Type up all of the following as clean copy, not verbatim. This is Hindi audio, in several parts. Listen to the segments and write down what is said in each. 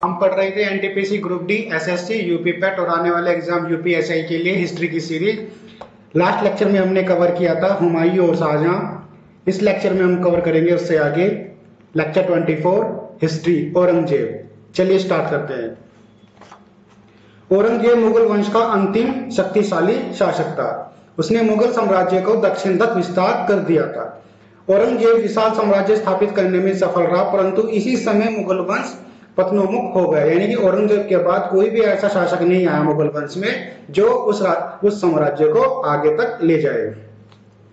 हम पढ़ रहे थे NTPC group D SSC UP PET और आने वाले एग्जाम यूपीएसआई के लिए हिस्ट्री की सीरीज। लास्ट लेक्चर में हमने कवर किया था हुमायूं और शाहजहां। इस लेक्चर में हम कवर करेंगे उससे आगे लेक्चर 24 हिस्ट्री औरंगजेब। चलिए स्टार्ट करते हैं। औरंगजेब मुगल वंश का अंतिम शक्तिशाली शासक था। उसने मुगल साम्राज्य को दक्षिण तक विस्तार कर दिया था। औरंगजेब विशाल साम्राज्य स्थापित करने में सफल रहा, परंतु इसी समय मुगल वंश पतनोन्मुख हो गया। यानी कि औरंगजेब के बाद कोई भी ऐसा शासक नहीं आया मुगल वंश में जो उस साम्राज्य को आगे तक ले जाए।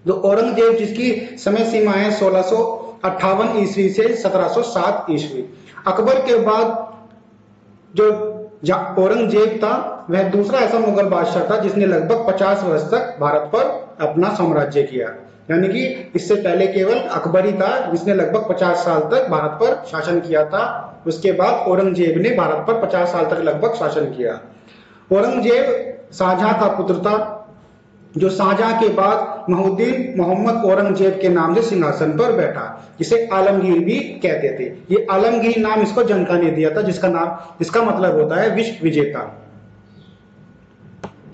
तो औरंगजेब जिसकी समय सीमा है 1658 ईस्वी से 1707 ईस्वी। अकबर के बाद जो औरंगजेब था वह दूसरा ऐसा मुगल बादशाह था जिसने लगभग 50 वर्ष तक भारत पर अपना साम्राज्य किया। यानी कि इससे पहले केवल अकबर ही था जिसने लगभग 50 साल तक भारत पर शासन किया था। उसके बाद औरंगजेब ने भारत पर 50 साल तक लगभग शासन किया। औरंगजेब शाहजहां का पुत्र था, जो शाहजहां के बाद मुहिउद्दीन मोहम्मद औरंगजेब के नाम से सिंहासन पर बैठा, जिसे आलमगीर भी कहते थे। ये आलमगीर नाम इसको जनता ने दिया था, जिसका मतलब होता है विश्व विजेता।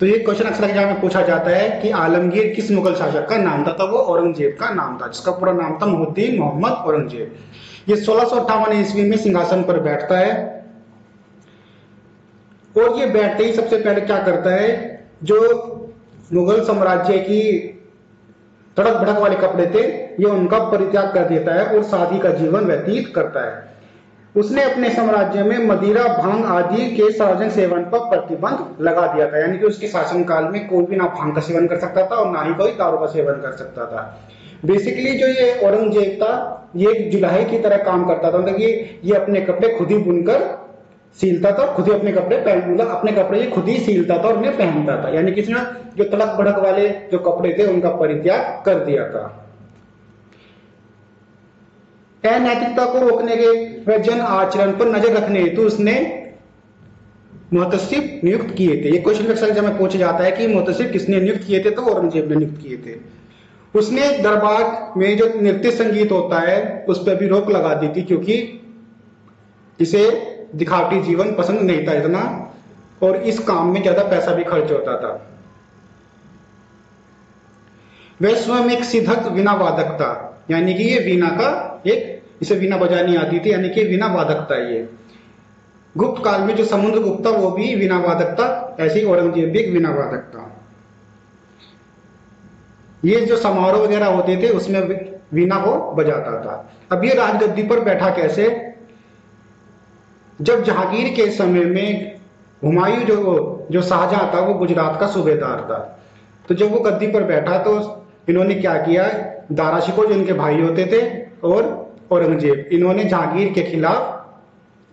तो ये क्वेश्चन अक्सर एग्जाम में पूछा जाता है कि आलमगीर किस मुगल शासक का नाम था, तो वो औरंगजेब का नाम था, जिसका पूरा नाम था मुहिउद्दीन मोहम्मद औरंगजेब। ये 1658 ईस्वी में सिंहासन पर बैठता है और ये बैठते ही सबसे पहले क्या करता है, जो मुगल साम्राज्य की तड़क भड़क वाले कपड़े थे ये उनका परित्याग कर देता है और सादगी का जीवन व्यतीत करता है। उसने अपने साम्राज्य में मदिरा, भांग आदि के सार्वजनिक सेवन पर प्रतिबंध लगा दिया था। यानी कि उसके शासनकाल में कोई भी ना भांग का सेवन कर सकता था और ना ही कोई दारू का सेवन कर सकता था। बेसिकली जो ये औरंगजेब था ये जुलाहे की तरह काम करता था, मतलब ये अपने कपड़े खुद ही बुनकर सीलता था, खुद ही अपने कपड़े अपने कपड़े ये खुद ही सीलता था और उन्हें पहनता था। यानी किसी ने जो तड़क भड़क वाले जो कपड़े थे उनका परित्याग कर दिया था। अनैतिकता को रोकने के व जन आचरण पर नजर रखने हेतु उसने मुहतसिब नियुक्त किए थे। ये क्वेश्चन एग्जाम में पूछा जाता है कि मुहतसिब किसने नियुक्त किए थे, तो औरंगजेब ने नियुक्त किए थे। उसने दरबार में जो नृत्य संगीत होता है उस पर भी रोक लगा दी थी, क्योंकि इसे दिखावटी जीवन पसंद नहीं था इतना, और इस काम में ज्यादा पैसा भी खर्च होता था। वह स्वयं एक सिद्धक वीणा वादक था, यानी कि ये वीणा का इसे वीणा बजानी आती थी, यानी कि वीणा वादक था। ये गुप्त काल में जो समुद्रगुप्त था वो भी वीणा वादक था, ऐसे ही औरंगजेब भी एक वीणा वादक था। ये जो समारोह वगैरह होते थे उसमें वीणा को बजाता था। अब ये राजगद्दी पर बैठा कैसे, जब जहांगीर के समय में हुमायूं जो शाहजहां था वो गुजरात का सूबेदार था, तो जब वो गद्दी पर बैठा तो इन्होंने क्या किया, दारा शिकोह जो इनके भाई होते थे और औरंगजेब, इन्होंने जहांगीर के खिलाफ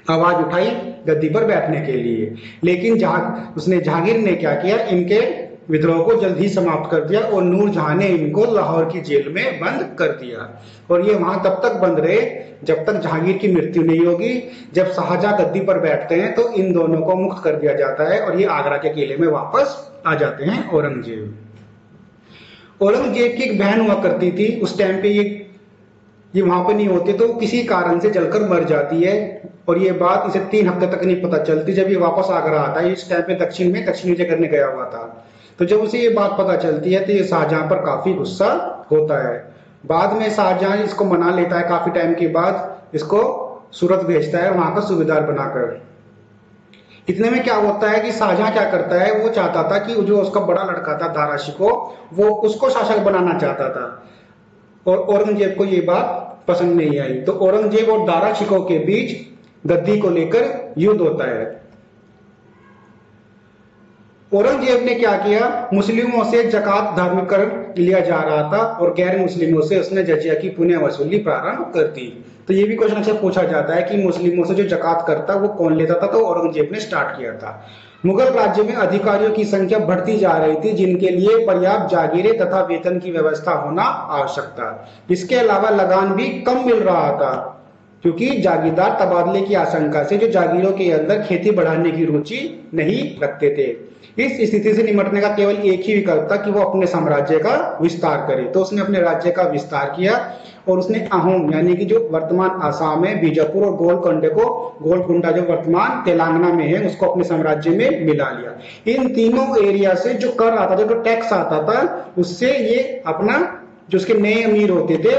आवाज उठाई गद्दी पर बैठने के लिए। लेकिन जहांगीर ने क्या किया, इनके विद्रोह को जल्द ही समाप्त कर दिया और नूरजहां ने इनको लाहौर की जेल में बंद कर दिया। और ये वहां तब तक बंद रहे जब तक जहांगीर की मृत्यु नहीं होगी। जब शाहजहां गद्दी पर बैठते हैं तो इन दोनों को मुक्त कर दिया जाता है और ये आगरा के किले में वापस आ जाते हैं औरंगजेब। औरंगजेब की एक बहन हुआ करती थी, उस टाइम पे ये वहां पे नहीं होते तो किसी कारण से जलकर मर जाती है, और ये बात इसे 3 हफ्ते तक नहीं पता चलती। जब ये वापस आगरा आता है, इस टाइम पे दक्षिण विजय करने गया हुआ था, तो जब उसे ये बात पता चलती है तो ये शाहजहां पर काफी गुस्सा होता है। बाद में शाहजहां इसको मना लेता है, काफी टाइम के बाद इसको सूरत भेजता है वहां का सूबेदार बनाकर। इतने में क्या होता है कि शाहजहां क्या करता है, वो चाहता था कि जो उसका बड़ा लड़का था दारा शिकोह, वो उसको शासक बनाना चाहता था, और औरंगजेब को ये बात पसंद नहीं आई। तो औरंगजेब और दारा शिकोह के बीच गद्दी को लेकर युद्ध होता है। औरंगजेब ने क्या किया, मुस्लिमों से जकात धार्मिक कर लिया जा रहा था और गैर मुस्लिमों से उसने जजिया की पुण्य वसूली प्रारंभ कर दी। तो ये भी क्वेश्चन अक्सर पूछा जाता है कि मुस्लिमों से जो जकात करता वो कौन लेता था, तो औरंगजेब ने स्टार्ट किया था। मुगल राज्य में अधिकारियों की संख्या बढ़ती जा रही थी, जिनके लिए पर्याप्त जागीरें तथा वेतन की व्यवस्था होना आवश्यक था। इसके अलावा लगान भी कम मिल रहा था, क्योंकि जागीरदार तबादले की आशंका से जो जागीरों के अंदर खेती बढ़ाने की रुचि नहीं रखते थे। इस स्थिति से निपटने का केवल एक ही विकल्प था कि वो अपने साम्राज्य का विस्तार करे। तो उसने अपने राज्य का विस्तार किया और उसने अहोम यानी कि जो वर्तमान आसाम है, बीजापुर और गोलकुंडा जो वर्तमान तेलंगाना में है, उसको अपने साम्राज्य में मिला लिया। इन तीनों एरिया से जो कर आता था, जो टैक्स आता था, उससे ये अपना जो उसके नए अमीर होते थे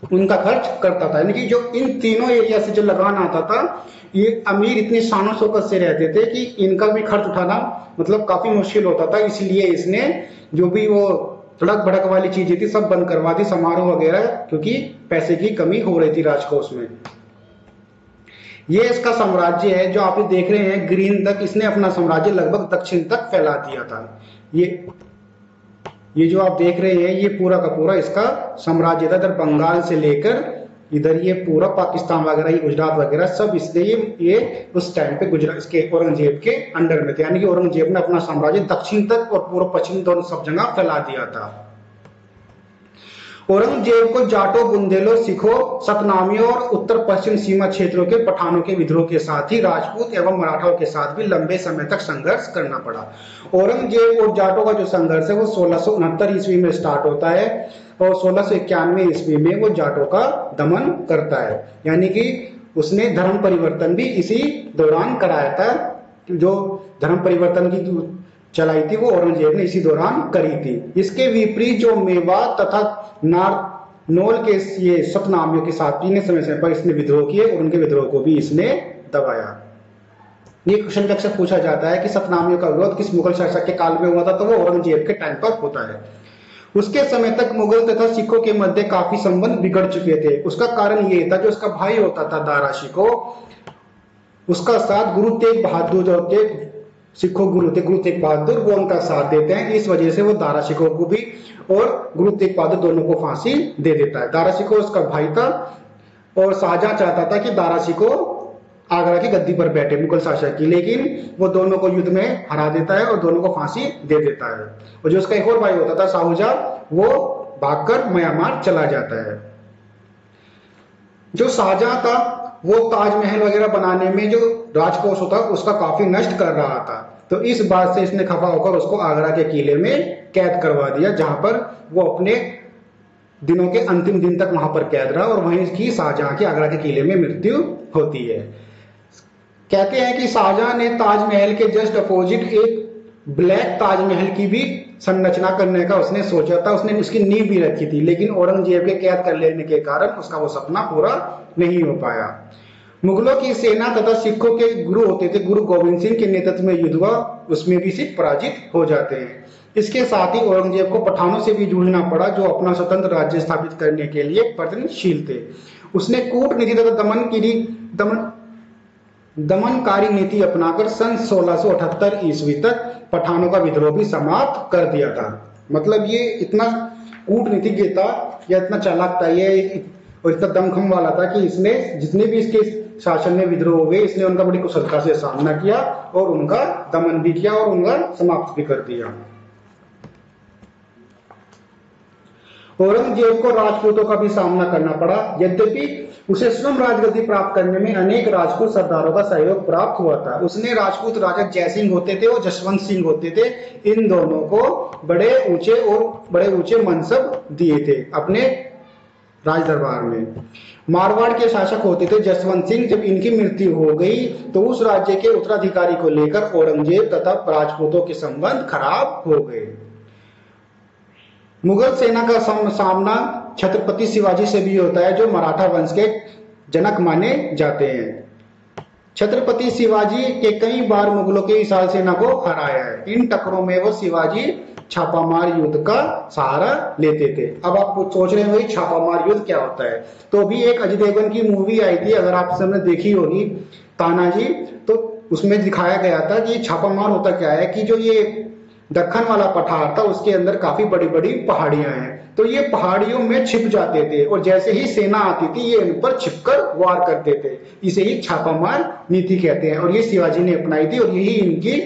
उनका खर्च करता था। यानी कि जो इन तीनों एरिया से जो लगान आता था, ये अमीर इतनी शान शौकत से रहते थे कि इनका भी खर्च उठाना मतलब काफी मुश्किल होता था। इसलिए इसने जो भी वो तड़क भड़क वाली चीजें थी सब बंद करवा दी, समारोह वगैरह, क्योंकि पैसे की कमी हो रही थी राजकोष में। ये इसका साम्राज्य है जो आप देख रहे हैं ग्रीन तक, इसने अपना साम्राज्य लगभग दक्षिण तक फैला दिया था। ये जो आप देख रहे हैं ये पूरा का पूरा इसका साम्राज्य था, इधर बंगाल से लेकर इधर ये पूरा पाकिस्तान वगैरह, ये गुजरात वगैरह सब इसने ये उस टाइम पे गुजरात इसके औरंगजेब के अंडर में थे। यानी कि औरंगजेब ने अपना साम्राज्य दक्षिण तक और पूर्व पश्चिम दोनों सब जगह फैला दिया था। औरंगजेब को जाटो, बुंदेलो, सिखों, सतनामियों और उत्तर पश्चिम सीमा क्षेत्रों के पठानों के विद्रोह के साथ ही राजपूत एवं मराठाओं के साथ भी लंबे समय तक संघर्ष करना पड़ा। औरंगजेब और जाटों का जो संघर्ष है वो 1669 ईस्वी में स्टार्ट होता है और 1691 ईस्वी में वो जाटों का दमन करता है। यानी कि उसने धर्म परिवर्तन भी इसी दौरान कराया था। जो धर्म परिवर्तन की चलाई थी वो औरंगजेब ने इसी दौरान करी थी। इसके विपरीत जो मेवात तथा नौल के ये सतनामियों के साथ भी समय पर इसने विद्रोह किए और उनके विद्रोह को भी इसने दबाया। ये क्वेश्चन अक्सर पूछा जाता है कि सतनामियों का विरोध किस मुगल शासक के काल में हुआ था, तो वो औरंगजेब के टाइम पर होता है। उसके समय तक मुगल तथा सिखों के मध्य काफी संबंध बिगड़ चुके थे। उसका कारण ये था जो उसका भाई होता था दारा शिकोह, उसका साथ गुरु तेग बहादुर जो थे, सिखों गुरु थे गुरु तेग बहादुर, वो उनका साथ देते हैं। इस वजह से वो दारा शिकोह को भी और गुरु तेग बहादुर दोनों को फांसी दे देता है। दारा शिकोह उसका भाई था और शाहजहां चाहता था कि दारा शिकोह आगरा की गद्दी पर बैठे मुगल शासक की, लेकिन वो दोनों को युद्ध में हरा देता है और दोनों को फांसी दे देता है। और जो उसका एक और भाई होता था शाहजहां, वो भागकर म्यांमार चला जाता है। जो शाहजहां था वो ताजमहल वगैरह बनाने में जो राजकोष होता उसका काफी नष्ट कर रहा था, तो इस बात से इसने खफा होकर उसको आगरा के किले में कैद करवा दिया, जहां पर वो अपने दिनों के अंतिम दिन तक वहां पर कैद रहा और वहीं की शाहजहां की आगरा के किले में मृत्यु होती है। कहते हैं कि शाहजहां ने ताजमहल के जस्ट अपोजिट एक ब्लैक ताजमहल की भी संरचना करने का उसने सोचा था, उसने उसकी नींव भी रखी थी, लेकिन औरंगजेब के कैद कर लेने के कारण उसका वो सपना पूरा नहीं हो पाया। मुगलों की सेना तथा सिखों के गुरु होते थे गुरु गोविंद सिंह के नेतृत्व में युद्ध हुआ, उसमें भी सिख पराजित हो जाते हैं। इसके साथ ही औरंगजेब को पठानों से भी जूझना पड़ा जो अपना स्वतंत्र राज्य स्थापित करने के लिए प्रयत्नशील थे। उसने कूटनीति तथा दमनकारी नीति अपनाकर सन 1678 ईस्वी तक पठानों का विद्रोह भी समाप्त कर दिया था। मतलब ये इतना कूटनीतिज्ञ था या इतना चालाक था ये और इतना दमखम वाला था कि इसने जितने भी इसके शासन में विद्रोह हुए इसने उनका बड़ी कुशलता से सामना किया और उनका दमन भी किया और उनका समाप्त भी कर दिया। औरंगजेब को राजपूतों का भी सामना करना पड़ा, यद्यपि उसे स्वयं राजगद्दी प्राप्त करने में अनेक राजपूत सरदारों का सहयोग प्राप्त हुआ था। उसने राजपूत राजा जयसिंह होते थे और जसवंत सिंह होते थे, इन दोनों को बड़े ऊंचे मनसब दिए थे अपने राज दरबार में। मारवाड़ के शासक होते थे जसवंत सिंह। जब इनकी मृत्यु हो गई तो उस राज्य के उत्तराधिकारी को लेकर औरंगजेब तथा राजपूतों के संबंध खराब हो गए। मुगल सेना का सामना छत्रपति शिवाजी से भी होता है जो मराठा वंश के जनक माने जाते हैं। छत्रपति शिवाजी के कई बार मुगलों की विशाल सेना को हराया है। इन टक्करों में वो शिवाजी छापामार युद्ध का सहारा लेते थे। अब आप सोच रहे हो छापामार युद्ध क्या होता है, तो अभी एक अजय देवगन की मूवी आई थी, अगर आप सबने देखी होगी तानाजी, तो उसमें दिखाया गया था कि छापामार होता क्या है कि जो ये दक्कन वाला पठार था उसके अंदर काफी बड़ी बड़ी पहाड़ियां हैं, तो ये पहाड़ियों में छिप जाते थे और जैसे ही सेना आती थी ये इन पर छिपकर वार करते थे। इसे ही छापामार नीति कहते हैं और ये शिवाजी ने अपनाई थी और यही इनकी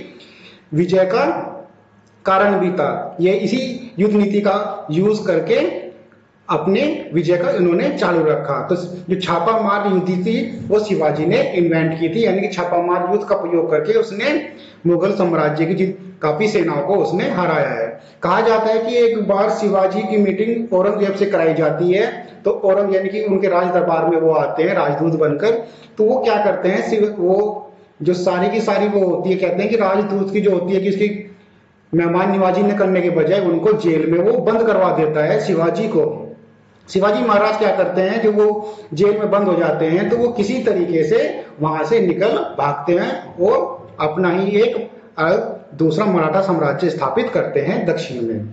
विजय का कारण भी था। ये इसी युद्ध नीति का यूज करके अपने विजय का इन्होंने चालू रखा। तो जो छापामार युद्धि थी वो शिवाजी ने इन्वेंट की थी, यानी कि छापामार युद्ध का प्रयोग करके उसने मुगल साम्राज्य की काफी सेनाओं को उसने हराया है। कहा जाता है कि एक बार शिवाजी की मीटिंग औरंगजेब से कराई जाती है, तो औरंग यानी कि उनके राज दरबार में वो आते हैं राजदूत बनकर। तो वो क्या करते हैं, वो जो सारी की सारी वो होती है, कहते हैं कि राजदूत की जो होती है कि उसकी मेहमान नवाजी ने करने के बजाय उनको जेल में वो बंद करवा देता है शिवाजी को। शिवाजी महाराज क्या करते हैं, जब वो जेल में बंद हो जाते हैं तो वो किसी तरीके से वहां से निकल भागते हैं और अपना ही एक दूसरा मराठा साम्राज्य स्थापित करते हैं दक्षिण में।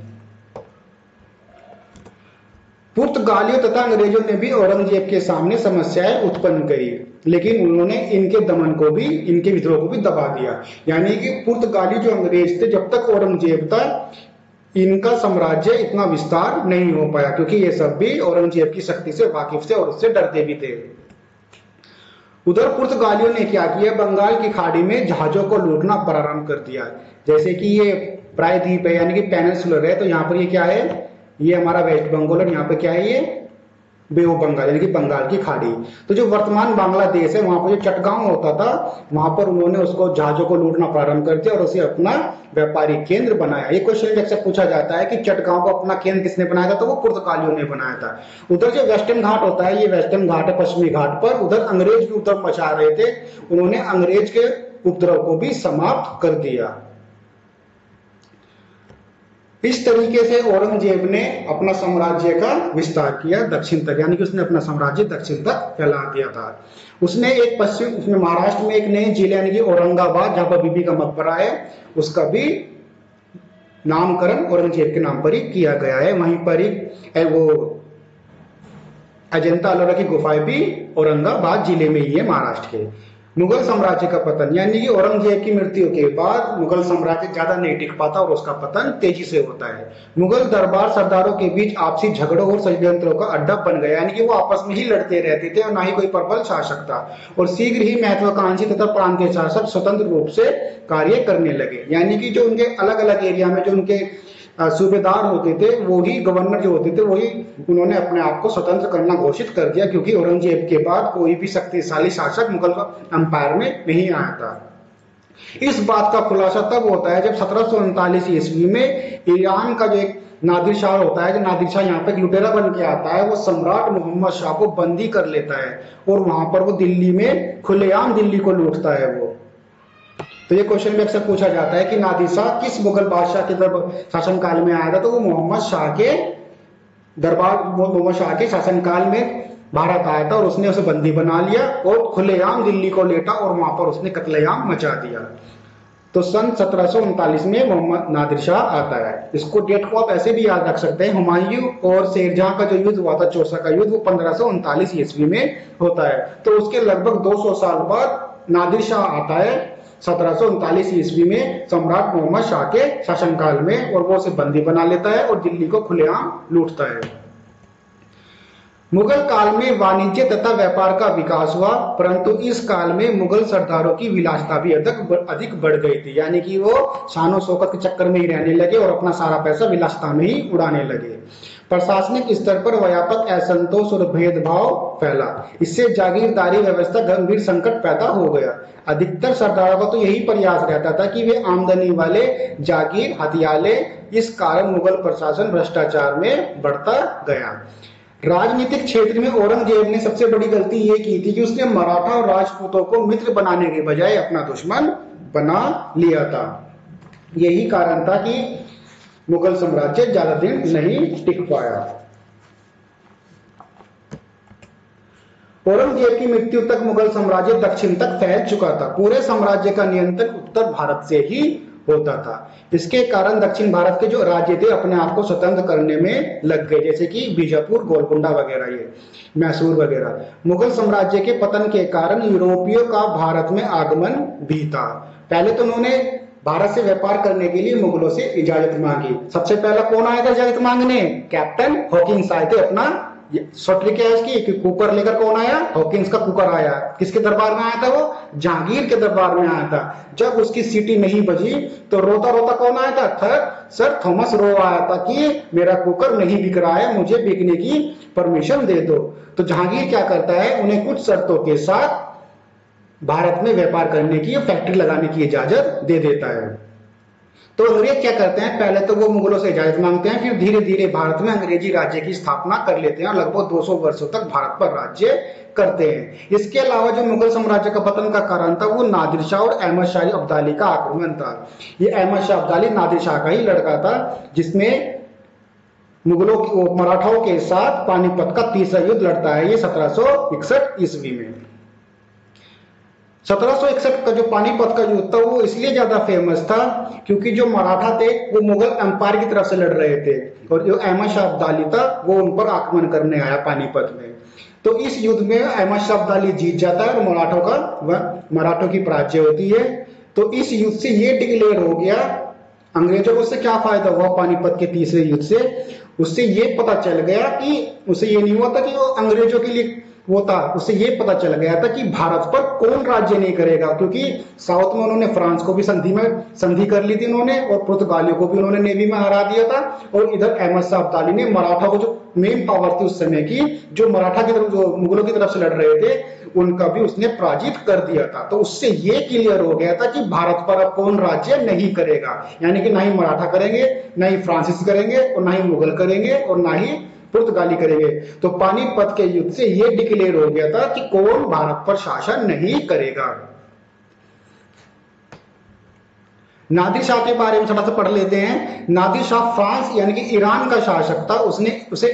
पुर्तगालियों तथा अंग्रेजों ने भी औरंगजेब के सामने समस्याएं उत्पन्न करी, लेकिन उन्होंने इनके दमन को भी, इनके विद्रोह को भी दबा दिया। यानी कि पुर्तगाली जो अंग्रेज थे, जब तक औरंगजेब था इनका साम्राज्य इतना विस्तार नहीं हो पाया, क्योंकि ये सब भी औरंगजेब की शक्ति से वाकिफ थे और उससे डरते भी थे। उधर पुर्तगालियों ने क्या किया, बंगाल की खाड़ी में जहाजों को लूटना प्रारंभ कर दिया। जैसे कि ये प्रायद्वीप है यानी कि पेनिनसुलर है, तो यहाँ पर ये क्या है, ये हमारा वेस्ट बंगाल और यहाँ पे क्या है, ये बे ऑफ बंगाल यानी कि बंगाल की खाड़ी। तो जो वर्तमान बांग्लादेश है वहां पर जो चटगांव होता था, वहां पर उन्होंने उसको जहाजों को लूटना प्रारंभ कर दिया और उसे अपना व्यापारिक केंद्र बनाया। ये क्वेश्चन अक्सर पूछा जाता है कि चटगांव को अपना केंद्र किसने बनाया था, तो वो पुर्तगालियों ने बनाया था। उधर जो वेस्टर्न घाट होता है, ये वेस्टर्न घाट है पश्चिमी घाट पर, उधर अंग्रेज भी उपद्रव मचा रहे थे, उन्होंने अंग्रेज के उपद्रव को भी समाप्त कर दिया। इस तरीके से औरंगजेब ने अपना साम्राज्य का विस्तार किया दक्षिण तक, यानी कि उसने अपना साम्राज्य दक्षिण तक फैला दिया था। उसने एक पश्चिम, उसने महाराष्ट्र में एक नए जिले यानी कि औरंगाबाद, जहां पर बीबी का मकबरा है, उसका भी नामकरण औरंगजेब के नाम पर ही किया गया है। वहीं पर ही वो अजंता एलोरा की गुफाएं भी औरंगाबाद जिले में ही है महाराष्ट्र के। मुगल साम्राज्य का पतन, यानी कि औरंगजेब की मृत्यु के बाद मुगल साम्राज्य ज्यादा नहीं टिक पाता और उसका पतन तेजी से होता है। मुगल दरबार सरदारों के बीच आपसी झगड़ों और षड्यंत्रों का अड्डा बन गया, यानी कि वो आपस में ही लड़ते रहते थे और ना ही कोई प्रबल शासक था। और शीघ्र ही महत्वाकांक्षी तथा प्रांतीय शासक स्वतंत्र रूप से कार्य करने लगे, यानी कि जो उनके अलग अलग एरिया में जो उनके सूबेदार होते थे, वो ही गवर्नर जो होते थे, वही उन्होंने अपने आप को स्वतंत्र करना घोषित कर दिया, क्योंकि औरंगजेब के बाद कोई भी शक्तिशाली शासक मुगल अंपायर में नहीं आया था। इस बात का खुलासा तब होता है जब 1739 ईस्वी में ईरान का जो एक नादिर शाह होता है, जो नादिर शाह यहाँ पे लुटेरा बन के आता है, वो सम्राट मोहम्मद शाह को बंदी कर लेता है और वहां पर वो दिल्ली में खुलेआम दिल्ली को लूटता है वो। तो ये क्वेश्चन भी अक्सर पूछा जाता है कि नादिर शाह किस मुगल बादशाह के शासनकाल में आया था, तो वो मोहम्मद शाह के दरबार, मोहम्मद शाह के शासनकाल में भारत आया था और उसने उसे बंदी बना लिया और खुलेआम दिल्ली को लेटा और वहां पर उसने कत्लेआम मचा दिया। तो सन 1739 में मोहम्मद नादिर शाह आता है। इसको डेट को आप ऐसे भी याद रख सकते हैं, हुमायूं और शेरजहां का जो युद्ध हुआ था, चौसा का युद्ध, वो 1539 ईस्वी में होता है। तो उसके लगभग 200 साल बाद नादिर शाह आता है 1739 ईस्वी में सम्राट मोहम्मद शाह के शासनकाल में, और वो उसे बंदी बना लेता है और दिल्ली को खुलेआम लूटता है। मुगल काल में वाणिज्य तथा व्यापार का विकास हुआ, परंतु इस काल में मुगल सरदारों की विलासिता भी अधिक बढ़ गई थी, यानी कि वो शानो शौकत के चक्कर में ही रहने लगे और अपना सारा पैसा विलासिता में ही उड़ाने लगे। प्रशासनिक स्तर पर व्यापक असंतोष और भेदभाव फैला, इससे जागीरदारी व्यवस्था गंभीर संकट पैदा हो गया। अधिकतर सरदारों का तो यही प्रयास रहता था कि वे आमदनी वाले जागीर हथियार ले, इस कारण मुगल प्रशासन भ्रष्टाचार में बढ़ता गया। राजनीतिक क्षेत्र में औरंगजेब ने सबसे बड़ी गलती ये की थी कि उसने मराठा और राजपूतों को मित्र बनाने के बजाय अपना दुश्मन बना लिया था। यही कारण था कि मुगल साम्राज्य ज्यादा दिन नहीं टिक पाया। औरंगजेब की मृत्यु तक मुगल साम्राज्य दक्षिण तक फैल चुका था। पूरे साम्राज्य का नियंत्रण उत्तर भारत से ही होता था। इसके कारण दक्षिण भारत के जो राज्य थे अपने आप को स्वतंत्र करने में लग गए, जैसे कि बीजापुर, गोलकुंडा वगैरह, ये मैसूर वगैरह। मुगल साम्राज्य के पतन के कारण यूरोपियों का भारत में आगमन भी था। पहले तो उन्होंने भारत से व्यापार करने के लिए मुगलों से इजाजत मांगी। सबसे पहला कौन आया था इजाजत मांगने? कैप्टन हॉकिंस आए थे अपना शॉर्टली क्या है इसकी कि कुकर लेकर कौन आया, हॉकिंस का कुकर आया। किसके दरबार में आया था वो, जहांगीर के दरबार में आया था। जब उसकी सीटी नहीं बजी तो रोता रोता कौन आया था, सर थॉमस रो आया था कि मेरा कुकर नहीं बिक रहा है, मुझे बिकने की परमिशन दे दो। तो जहांगीर क्या करता है, उन्हें कुछ शर्तों के साथ भारत में व्यापार करने की, फैक्ट्री लगाने की इजाजत दे देता है। तो अंग्रेज क्या करते हैं, पहले तो वो मुगलों से इजाजत मांगते हैं, फिर धीरे धीरे भारत में अंग्रेजी राज्य की स्थापना कर लेते हैं और लगभग 200 वर्षों तक भारत पर राज्य करते हैं। इसके अलावा जो मुगल साम्राज्य का पतन का कारण था वो नादिर शाह और अहमद शाह अब्दाली का आक्रमण था। ये अहमद शाह अब्दाली नादिर शाह का ही लड़का था, जिसमें मुगलों की मराठाओं के साथ पानीपत का तीसरा युद्ध लड़ता है। ये 1761 ईस्वी में। 1761 का जो पानीपत का युद्ध था वो इसलिए ज्यादा फेमस था क्योंकि जो मराठा थे वो मुगल एम्पायर की तरफ से लड़ रहे थे और जो अहमद शाह अब्दाली था वो उन पर आक्रमण करने आया पानीपत में। तो इस युद्ध में अहमद शाह अब्दाली जीत जाता है और मराठों की पराजय होती है। तो इस युद्ध से ये डिक्लेयर हो गया, अंग्रेजों को उससे क्या फायदा हुआ पानीपत के तीसरे युद्ध से, उससे ये पता चल गया कि उसे ये नहीं हुआ था कि वो अंग्रेजों के लिए वो था, उससे ये पता चल गया था कि भारत पर कौन राज्य नहीं करेगा। क्योंकि साउथ में उन्होंने फ्रांस को भी संधि कर ली थी उन्होंने, और पुर्तगालियों को भी उन्होंने नेवी में हरा दिया था, और इधर अहमद शाह अब्दाली ने मराठा को, जो मेन पावर थी उस समय की, जो मराठा की तरफ, जो मुगलों की तरफ से लड़ रहे थे, उनका भी उसने पराजित कर दिया था। तो उससे ये क्लियर हो गया था कि भारत पर अब कौन राज्य नहीं करेगा, यानी कि ना ही मराठा करेंगे, ना ही फ्रांसीसी करेंगे, और ना ही मुगल करेंगे, और ना ही पुर्तगाली करेंगे। तो पानीपत के युद्ध से यह डिक्लेयर हो गया था कि कौन भारत पर शासन नहीं करेगा। नादिर शाह के बारे में थोड़ा सा पढ़ लेते हैं। नादिर शाह फ्रांस यानी कि ईरान का शासक था। उसे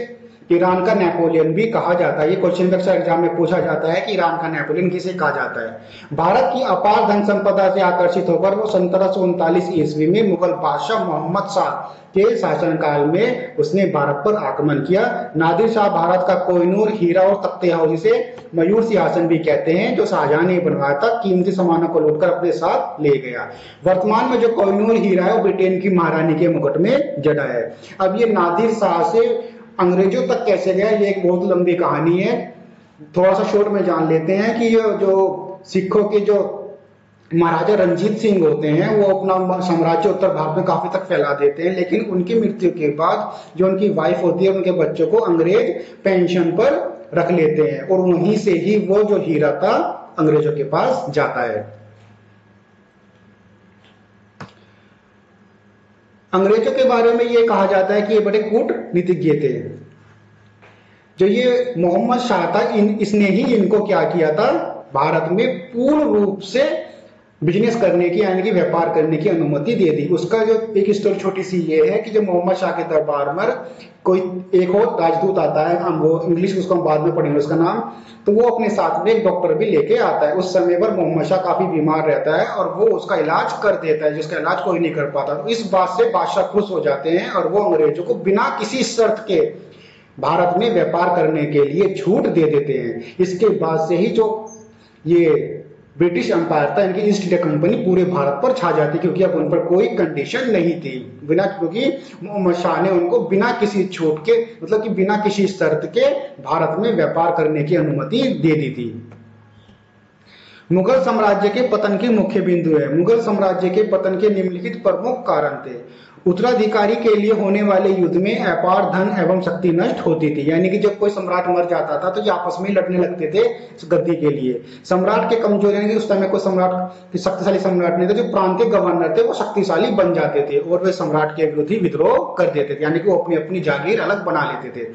ईरान का नेपोलियन भी कहा जाता है। ये क्वेश्चन अक्सर एग्जाम में पूछा जाता है कि ईरान का नेपोलियन किसे कहा जाता है। भारत की अपार धन संपदा से आकर्षित होकर वो 1739 ईस्वी में मुगल बादशाह मोहम्मद शाह के शासनकाल में उसने भारत पर आक्रमण किया। नादिर शाह भारत का कोहिनूर, हीरा और तख्ते हाउस, जिसे मयूर सिंहासन भी कहते हैं, जो शाहजहां ने बनवाया था, कीमती सामानों को लूटकर अपने साथ ले गया। वर्तमान में जो कोहिनूर हीरा है वो ब्रिटेन की महारानी के मुकुट में जड़ा है। अब ये नादिर शाह से अंग्रेजों तक कैसे गया, ये एक बहुत लंबी कहानी है। थोड़ा सा शॉर्ट में जान लेते हैं कि ये जो सिखों के जो महाराजा रंजीत सिंह होते हैं वो अपना साम्राज्य उत्तर भारत में काफी तक फैला देते हैं, लेकिन उनकी मृत्यु के बाद जो उनकी वाइफ होती है, उनके बच्चों को अंग्रेज पेंशन पर रख लेते हैं, और वहीं से ही वो जो हीरा था अंग्रेजों के पास जाता है। अंग्रेजों के बारे में ये कहा जाता है कि ये बड़े कूटनीतिज्ञ थे। जो ये मोहम्मद शाह था, इसने ही इनको क्या किया था, भारत में पूर्ण रूप से बिजनेस करने की, यानी कि व्यापार करने की अनुमति दे दी। उसका जो एक स्टोरी छोटी सी ये है कि जब मोहम्मद शाह के दरबार में कोई एक और राजदूत आता है, हम वो इंग्लिश उसको हम बाद में पढ़ेंगे उसका नाम, तो वो अपने साथ में एक डॉक्टर भी लेके आता है। उस समय पर मोहम्मद शाह काफी बीमार रहता है और वो उसका इलाज कर देता है, जिसका इलाज कोई नहीं कर पाता। तो इस बात से बादशाह खुश हो जाते हैं और वो अंग्रेजों को बिना किसी शर्त के भारत में व्यापार करने के लिए छूट दे देते हैं। इसके बाद से ही जो ये ब्रिटिश एम्पायर था, इनकी ईस्ट इंडिया कंपनी पूरे भारत पर छा जाती, क्योंकि अब उन पर कोई कंडीशन नहीं थी, क्योंकि मोहम्मद शाह ने उनको बिना किसी छूट के, मतलब कि बिना किसी शर्त के भारत में व्यापार करने की अनुमति दे दी थी। मुगल साम्राज्य के पतन के मुख्य बिंदु है। मुगल साम्राज्य के पतन के निम्नलिखित प्रमुख कारण थे। उत्तराधिकारी के लिए होने वाले युद्ध में अपार धन एवं शक्ति नष्ट होती थी, यानी कि जब कोई सम्राट मर जाता था तो ये आपस में लड़ने लगते थे गद्दी के लिए। सम्राट के कमजोर, यानी कि उस समय कोई सम्राट शक्तिशाली सम्राट नहीं था, जो प्रांतीय गवर्नर थे वो शक्तिशाली बन जाते थे और वे सम्राट के विरुद्ध ही विद्रोह कर देते थे, यानी कि वो अपनी अपनी जागीर अलग बना लेते थे।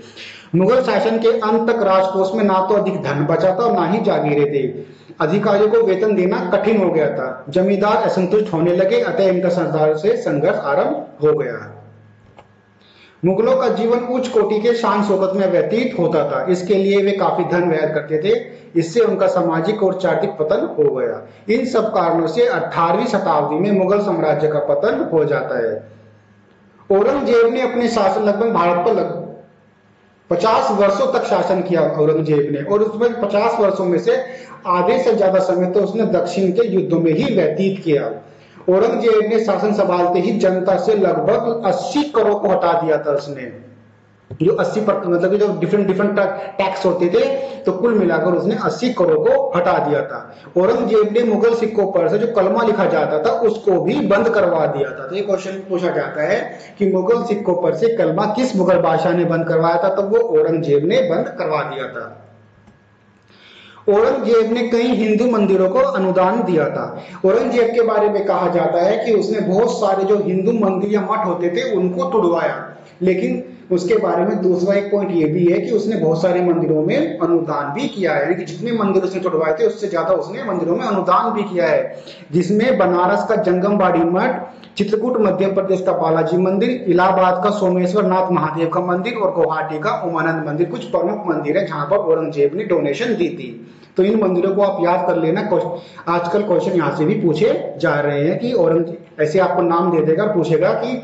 मुगल शासन के अंत तक राजकोष में ना तो अधिक धन बचा था और ना ही जागीरें थी। अधिकारियों को वेतन देना कठिन हो गया था। जमींदार असंतुष्ट होने लगे, अतः इनका सरदार से संघर्ष आरंभ हो गया। मुगलों का जीवन उच्च कोटि के शान शौकत में व्यतीत होता था, इसके लिए वे काफी धन व्यय करते थे। इससे उनका सामाजिक और चारित्रिक पतन हो गया। इन सब कारणों से 18वीं शताब्दी में मुगल साम्राज्य का पतन हो जाता है। औरंगजेब ने अपने शासन लगभग भारत पर 50 वर्षों तक शासन किया औरंगजेब ने, और उसमें 50 वर्षों में से आधे से ज्यादा समय तो उसने दक्षिण के युद्धों में ही व्यतीत किया। औरंगजेब ने शासन संभालते ही जनता से लगभग 80 करोड़ को हटा दिया था उसने। जो 80% मतलब कि जो डिफरेंट डिफरेंट टैक्स होते थे, तो कुल मिलाकर उसने 80 करोड़ को हटा दिया था। औरंगजेब ने मुगल सिक्कों पर से जो कलमा लिखा जाता था उसको भी बंद करवा दिया था। तो ये क्वेश्चन पूछा जाता है कि मुगल सिक्कों पर से कलमा किस मुगल बादशाह ने बंद करवाया था, तो वो औरंगजेब ने बंद करवा दिया था। औरंगजेब ने कई हिंदू मंदिरों को अनुदान दिया था। औरंगजेब के बारे में कहा जाता है कि उसने बहुत सारे जो हिंदू मंदिर या मठ होते थे उनको तुड़वाया, लेकिन उसके बारे में दूसरा एक पॉइंट ये भी है कि उसने बहुत सारे मंदिरों में अनुदान भी किया है, यानी कि जितने मंदिर उसने तुड़वाए थे उससे ज्यादा उसने मंदिरों में अनुदान भी किया है, जिसमें बनारस का जंगमबाड़ी मठ, चित्रकूट मध्य प्रदेश का बालाजी मंदिर, इलाहाबाद का सोमेश्वर नाथ महादेव का मंदिर और गुवाहाटी का उमानंद मंदिर कुछ प्रमुख मंदिर है जहां पर औरंगजेब ने डोनेशन दी थी। तो इन मंदिरों को आप याद कर लेना, आजकल क्वेश्चन यहाँ से भी पूछे जा रहे हैं कि औरंगजेब, ऐसे आपको नाम दे देगा, पूछेगा कि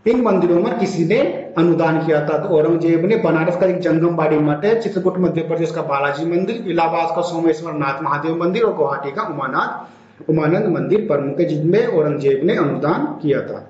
इन मंदिरों में किसी ने अनुदान किया था। तो औरंगजेब ने बनारस का एक जंगमबाड़ी मठ है, चित्रकूट मध्य प्रदेश का बालाजी मंदिर, इलाहाबाद का सोमेश्वर नाथ महादेव मंदिर और गुवाहाटी का उमानंद मंदिर प्रमुख है जिनमें औरंगजेब ने अनुदान किया था।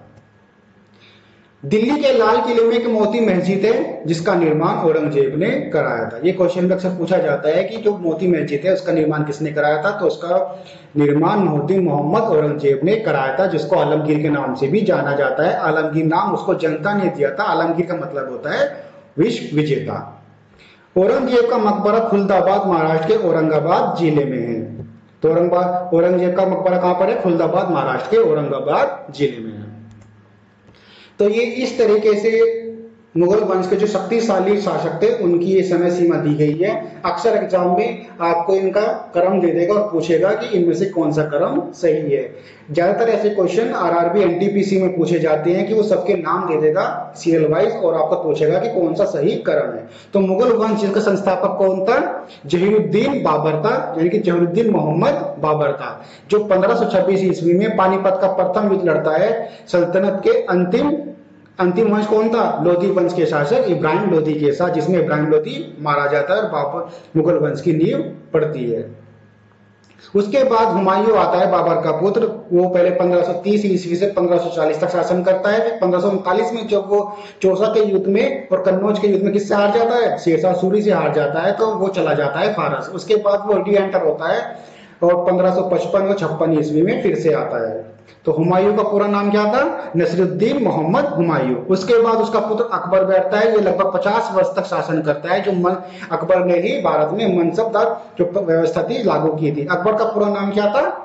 दिल्ली के लाल किले में एक मोती मस्जिद है जिसका निर्माण औरंगजेब ने कराया था। ये क्वेश्चन में अक्सर पूछा जाता है कि जो मोती मस्जिद है उसका निर्माण किसने कराया था, तो उसका निर्माण मोहद्दीन मोहम्मद औरंगजेब ने कराया था, जिसको आलमगीर के नाम से भी जाना जाता है। आलमगीर नाम उसको जनता ने दिया था। आलमगीर का मतलब होता है विश्व विजेता। औरंगजेब का मकबरा खुलदाबाद महाराष्ट्र के औरंगाबाद जिले में है। तो औरंगजेब का मकबरा कहां पर है? खुलदाबाद महाराष्ट्र के औरंगाबाद जिले में है। तो ये इस तरीके से मुगल वंश के जो शक्तिशाली शासक थे उनकी ये समय सीमा दी गई है। अक्सर एग्जाम में आपको इनका क्रम दे देगा और पूछेगा कि इनमें से कौन सा क्रम सही है। ज्यादातर ऐसे क्वेश्चन आरआरबी एनटीपीसी में पूछे जाते हैं कि वो सबके नाम दे देगा सीरियल वाइज और आपको पूछेगा कि कौन सा सही क्रम है। तो मुगल वंश जिसका संस्थापक कौन था? जहीरुद्दीन बाबर था, यानी कि जहीरुद्दीन मोहम्मद बाबर था, जो 1526 ईस्वी में पानीपत का प्रथम युद्ध लड़ता है। सल्तनत के अंतिम वंश कौन था? लोधी वंश के शासक इब्राहिम लोधी के साथ, जिसमें इब्राहिम लोधी मारा जाता है और बाबर मुगल वंश की नींव पड़ती है। उसके बाद हुमायूं आता है, बाबर का पुत्र। वो पहले 1530 ईस्वी से 1540 तक शासन करता है। फिर 1539 में जब वो चौसा के युद्ध में और कन्नौज के युद्ध में किससे हार जाता है? शेरशाह सूरी से हार जाता है, तो वो चला जाता है फारस। उसके बाद वो री एंटर होता है और 1555 और 56 ईस्वी में फिर से आता है। तो हुमायूं का पूरा नाम क्या था? नसीरुद्दीन मोहम्मद हुमायूं। उसके बाद उसका पुत्र अकबर बैठता है। ये लगभग 50 वर्ष तक शासन करता है। जो अकबर ने ही भारत में मनसबदार जो व्यवस्था थी लागू की थी। अकबर का पूरा नाम क्या था?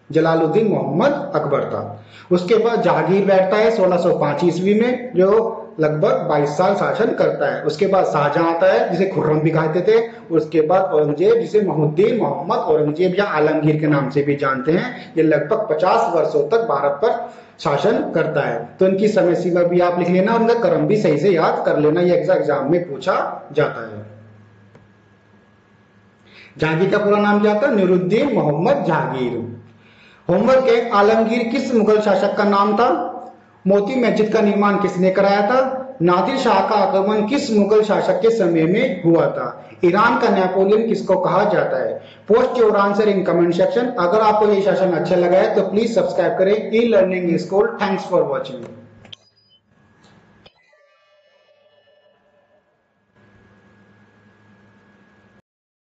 जलालुद्दीन मोहम्मद अकबर था। उसके बाद जहांगीर बैठता है 1605 ईस्वी में, जो लगभग 22 साल शासन करता है। उसके बाद शाहजहां आता है, जिसे खुर्रम भी कहते थे। उसके बाद औरंगजेब, जिसे मोहद्दीन मोहम्मद औरंगजेब या आलमगीर के नाम से भी जानते हैं, ये लगभग 50 वर्षों तक भारत पर शासन करता है। तो इनकी समय सीमा भी आप लिख लेना और उनका क्रम भी सही से याद कर लेना, ये एग्जाम में पूछा जाता है। जहांगीर का पूरा नाम क्या था? नूरुद्दीन मोहम्मद जहांगीर। होमवर्क है, आलमगीर किस मुगल शासक का नाम था? मोती मस्जिद का निर्माण किसने कराया था? नादिर शाह का आक्रमण किस मुगल शासक के समय में हुआ था? ईरान का नेपोलियन किसको कहा जाता है? Post your answer in comment section. अगर आपको ये सेशन अच्छा लगा है तो प्लीज सब्सक्राइब करें e learning school. Thanks for watching.